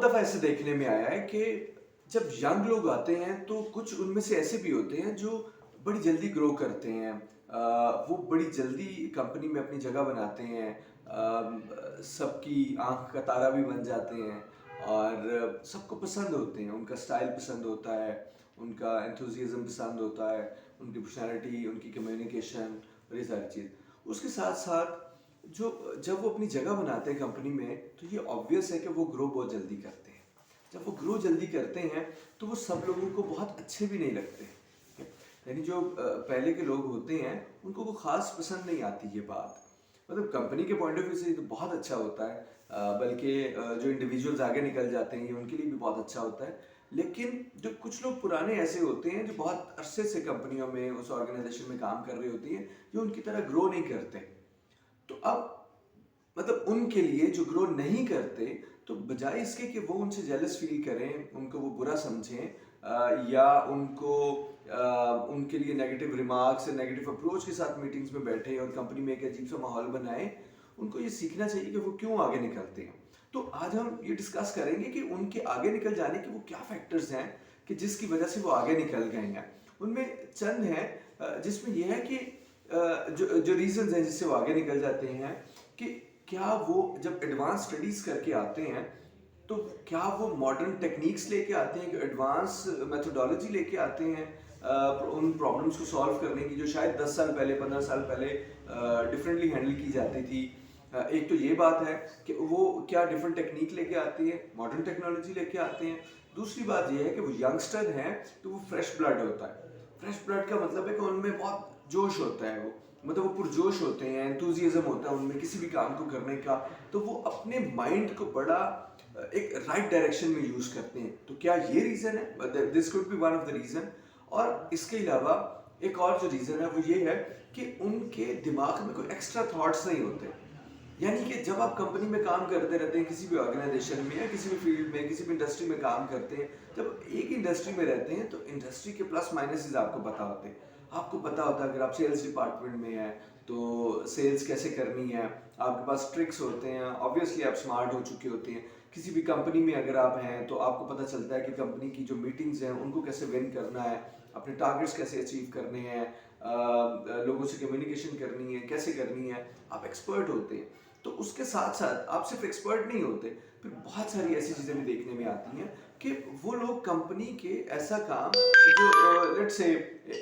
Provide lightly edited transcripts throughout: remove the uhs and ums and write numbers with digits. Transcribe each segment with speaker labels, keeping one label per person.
Speaker 1: बहुत दफ़ा ऐसे देखने में आया है कि जब यंग लोग आते हैं तो कुछ उनमें से ऐसे भी होते हैं जो बड़ी जल्दी ग्रो करते हैं। वो बड़ी जल्दी कंपनी में अपनी जगह बनाते हैं। सबकी आंख का तारा भी बन जाते हैं और सबको पसंद होते हैं। उनका स्टाइल पसंद होता है, उनका एंथुसियाज्म पसंद होता है, उनकी पर्सनैलिटी, उनकी कम्युनिकेशन और ये सारी चीज़। उसके साथ साथ जो जब वो अपनी जगह बनाते हैं कंपनी में तो ये ऑब्वियस है कि वो ग्रो बहुत जल्दी करते हैं। जब वो ग्रो जल्दी करते हैं तो वो सब लोगों को बहुत अच्छे भी नहीं लगते। यानी जो पहले के लोग होते हैं उनको वो खास पसंद नहीं आती ये बात। मतलब कंपनी के पॉइंट ऑफ व्यू से ये तो बहुत अच्छा होता है। बल्कि जो इंडिविजुअल्स आगे निकल जाते हैं ये उनके लिए भी बहुत अच्छा होता है। लेकिन जो कुछ लोग पुराने ऐसे होते हैं जो बहुत अरसे से कंपनियों में उस ऑर्गेनाइजेशन में काम कर रहे होती हैं, जो उनकी तरह ग्रो नहीं करते। तो अब मतलब उनके लिए जो ग्रो नहीं करते, तो बजाय इसके कि वो उनसे जेलस फील करें, उनको वो बुरा समझें, या उनको उनके लिए नेगेटिव रिमार्क्स या नेगेटिव अप्रोच के साथ मीटिंग्स में बैठे और कंपनी में एक अजीब सा माहौल बनाए, उनको ये सीखना चाहिए कि वो क्यों आगे निकलते हैं। तो आज हम ये डिस्कस करेंगे कि उनके आगे निकल जाने के वो क्या फैक्टर्स हैं कि जिसकी वजह से वो आगे निकल गए हैं। उनमें चंद हैं जिसमें यह है कि जो रीजंस हैं जिससे वो आगे निकल जाते हैं कि क्या वो जब एडवांस स्टडीज करके आते हैं तो क्या वो मॉडर्न टेक्निक्स लेके आते हैं, कि एडवांस मेथोडोलॉजी लेके आते हैं उन प्रॉब्लम्स को सॉल्व करने की जो शायद 10 साल पहले 15 साल पहले डिफरेंटली हैंडल की जाती थी। एक तो ये बात है कि वो क्या डिफरेंट टेक्निक लेके आते हैं, मॉडर्न टेक्नोलॉजी लेके आते हैं। दूसरी बात ये है कि वो यंगस्टर हैं तो वो फ्रेश ब्लड होता है। फ्रेश ब्लड का मतलब है कि उनमें बहुत जोश होता है, वो मतलब वो पुरजोश होते हैं, एंथुजियाज्म होता है उनमें किसी भी काम को करने का। तो वो अपने माइंड को बड़ा एक राइट डायरेक्शन में यूज करते हैं। तो क्या ये रीजन है? This could be one of the reason. और इसके अलावा एक और जो रीजन है वो ये है कि उनके दिमाग में कोई एक्स्ट्रा थॉट्स नहीं होते। यानी कि जब आप कंपनी में काम करते रहते हैं, किसी भी ऑर्गेनाइजेशन में या किसी भी फील्ड में, किसी भी इंडस्ट्री में काम करते हैं, जब एक इंडस्ट्री में रहते हैं तो इंडस्ट्री के प्लस माइनसेस आपको पता होते हैं। आपको पता होता है अगर आप सेल्स डिपार्टमेंट में हैं तो सेल्स कैसे करनी है, आपके पास ट्रिक्स होते हैं, ऑब्वियसली आप स्मार्ट हो चुके होते हैं। किसी भी कंपनी में अगर आप हैं तो आपको पता चलता है कि कंपनी की जो मीटिंग्स हैं उनको कैसे विन करना है, अपने टारगेट्स कैसे अचीव करने हैं, लोगों से कम्युनिकेशन करनी है, कैसे करनी है, आप एक्सपर्ट होते हैं। तो उसके साथ साथ आप सिर्फ एक्सपर्ट नहीं होते, फिर बहुत सारी ऐसी चीज़ें भी देखने में आती हैं कि वो लोग कंपनी के ऐसा काम जो लेट्स से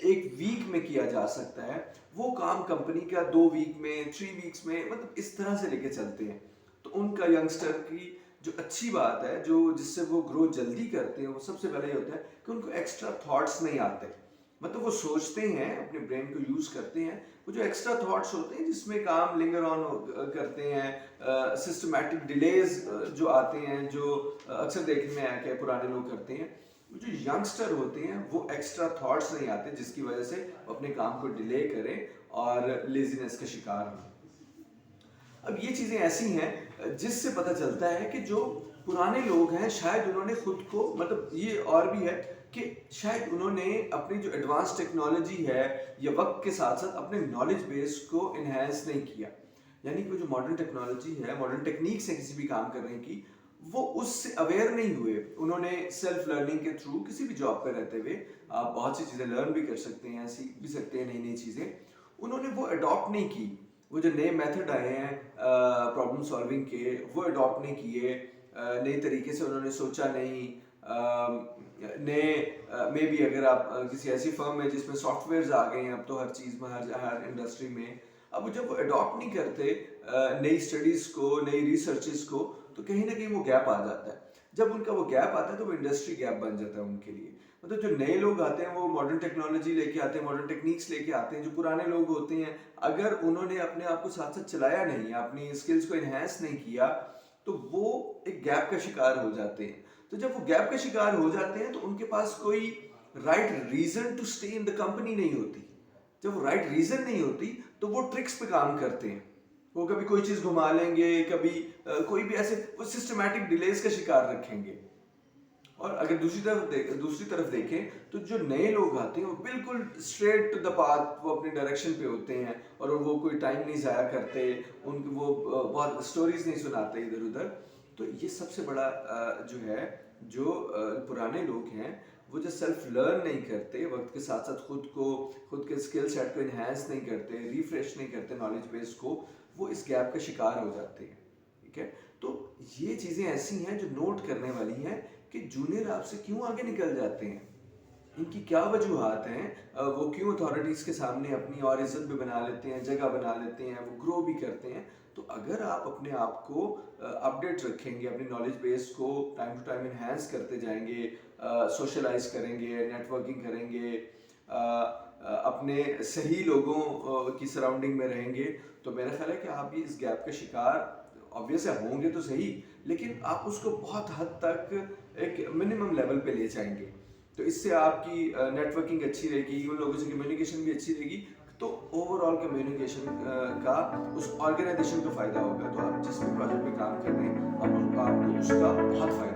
Speaker 1: एक वीक में किया जा सकता है, वो काम कंपनी का 2 वीक में, 3 वीक्स में, मतलब इस तरह से लेके चलते हैं। तो उनका यंगस्टर की जो अच्छी बात है, जो जिससे वो ग्रो जल्दी करते हैं, वो सबसे पहले ये होता है कि उनको एक्स्ट्रा थॉट्स नहीं आते। मतलब वो सोचते हैं, अपने ब्रेन को यूज करते हैं। वो जो एक्स्ट्रा थॉट्स होते हैं जिसमें काम लिंगर ऑन करते हैं, सिस्टमैटिक डिलेज जो आते हैं, जो अक्सर देखने में आया कि पुराने लोग करते हैं। वो जो यंगस्टर होते हैं वो एक्स्ट्रा थॉट्स नहीं आते जिसकी वजह से वो अपने काम को डिले करें और लेजीनेस का शिकार हों। अब ये चीज़ें ऐसी हैं जिससे पता चलता है कि जो पुराने लोग हैं शायद उन्होंने खुद को, मतलब ये और भी है कि शायद उन्होंने अपनी जो एडवांस टेक्नोलॉजी है या वक्त के साथ साथ अपने नॉलेज बेस को इन्हेंस नहीं किया। यानी कि जो मॉडर्न टेक्नोलॉजी है, मॉडर्न टेक्निक्स है किसी भी काम करने की, वो उससे अवेयर नहीं हुए। उन्होंने सेल्फ लर्निंग के थ्रू किसी भी जॉब पर रहते हुए आप बहुत सी चीज़ें लर्न भी कर सकते हैं, सीख भी सकते हैं नई नई चीज़ें। उन्होंने वो अडॉप्ट नहीं की। वो जो नए मेथड आए हैं प्रॉब्लम सॉल्विंग के, वो अडॉप्ट नहीं किए। नए तरीके से उन्होंने सोचा नहीं। नए में भी अगर आप किसी ऐसी फर्म में जिसमें सॉफ्टवेयर्स आ गए हैं अब तो हर चीज़ में, हर इंडस्ट्री में, अब जब वो अडॉप्ट नहीं करते नई स्टडीज़ को, नई रिसर्चेस को, तो कहीं ना कहीं वो गैप आ जाता है। जब उनका वो गैप आता है तो वो इंडस्ट्री गैप बन जाता है उनके लिए। मतलब जो नए लोग आते हैं वो मॉडर्न टेक्नोलॉजी लेके आते हैं, मॉडर्न टेक्निक्स लेके आते हैं। जो पुराने लोग होते हैं अगर उन्होंने अपने आप को साथ साथ चलाया नहीं, अपनी स्किल्स को इन्हेंस नहीं किया, तो वो एक गैप का शिकार हो जाते हैं। तो जब वो गैप का शिकार हो जाते हैं तो उनके पास कोई right reason to stay in the company नहीं होती। जब वो राइट रीजन नहीं होती तो वो ट्रिक्स पे काम करते हैं। वो कभी कोई चीज घुमा लेंगे, कभी कोई भी ऐसे वो सिस्टमैटिक डिलेस का शिकार रखेंगे। और अगर दूसरी तरफ देखें तो जो नए लोग आते हैं वो बिल्कुल स्ट्रेट टू द पाथ, वो अपने डायरेक्शन पे होते हैं और वो कोई टाइम नहीं ज़ाया करते। उनके वो बहुत स्टोरीज नहीं सुनाते इधर उधर। तो ये सबसे बड़ा जो है, जो पुराने लोग हैं, वो जो सेल्फ लर्न नहीं करते, वक़्त के साथ-साथ खुद के स्किल सेट को एनहांस नहीं करते, रिफ्रेश नहीं करते नॉलेज बेस को, वो इस गैप का शिकार हो जाते हैं, ठीक है? तो ये चीज़ें ऐसी हैं जो नोट करने वाली हैं कि जूनियर आपसे क्यों आगे निकल जाते हैं। इनकी क्या वजूहात हैं, वो क्यों अथॉरिटीज़ के सामने अपनी और इज़्ज़त भी बना लेते हैं, जगह बना लेते हैं, वो ग्रो भी करते हैं। तो अगर आप अपने आप को अपडेट रखेंगे, अपनी नॉलेज बेस को टाइम टू टाइम एनहांस करते जाएँगे, सोशलाइज़ करेंगे, नेटवर्किंग करेंगे, अपने सही लोगों की सराउंडिंग में रहेंगे, तो मेरा ख़्याल है कि आप भी इस गैप के शिकार ऑब्वियस है होंगे तो सही, लेकिन आप उसको बहुत हद तक एक मिनिमम लेवल पे ले जाएँगे। तो इससे आपकी नेटवर्किंग अच्छी रहेगी, उन लोगों से कम्युनिकेशन भी अच्छी रहेगी, तो ओवरऑल कम्युनिकेशन का उस ऑर्गेनाइजेशन को फ़ायदा होगा। तो आप जिस भी प्रोजेक्ट पे काम कर रहे हैं, आपको उसका बहुत फ़ायदा